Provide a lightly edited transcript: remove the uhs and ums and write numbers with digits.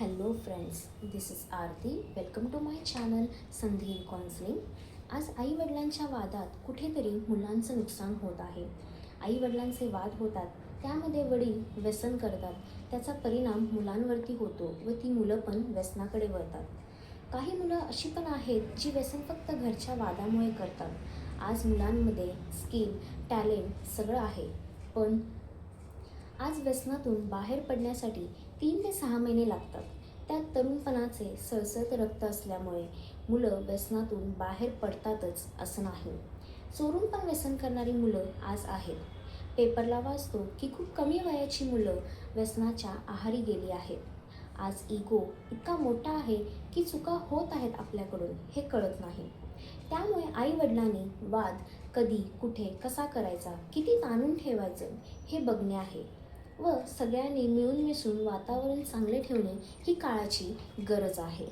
Hello friends, this is Aarti. Welcome to my channel Sandhi counselling. आज आईवडिलांच्या वादात कुठेतरी मुलांचं नुकसान होत आहे. आईवडिलांचे वाद होतात, त्यामध्ये वडील व्यसन करतात. त्याचा परिणाम मुलांवरती होतो व ती मुलं पण व्यसनाकडे वळतात. काही मुलं अशी पण आहेत जी व्यसन फक्त घरच्या वादामुळे करतात. आज मुलांमध्ये स्किल, टॅलेंट सगळं आहे, पण आज व्यसनातून बाहेर पडण्यासाठी 3 ते 6 महिने लागतात. त्यात तरुणपणाचे सळसळत रक्त असल्यामुळे मुलं व्यसनातून बाहेर पडतातच असं नाही. चोरून पण व्यसन करणारी मुलं आज आहेत. पेपरला वाचतो की खूप कमी वयाची मुलं व्यसनाच्या आहारी गेली आहेत. आज इगो इतका मोठा आहे की चुका होत आहेत आपल्याकडून हे कळत नाही. त्यामुळे आई-वडिलांनी वाद कधी, कुठे, कसा करायचा, किती ताणून ठेवायचं हे बघणे आहे व सगळ्यांनी मिळून मिसळून वातावरण चांगले ठेवणे ही काळाची गरज आहे.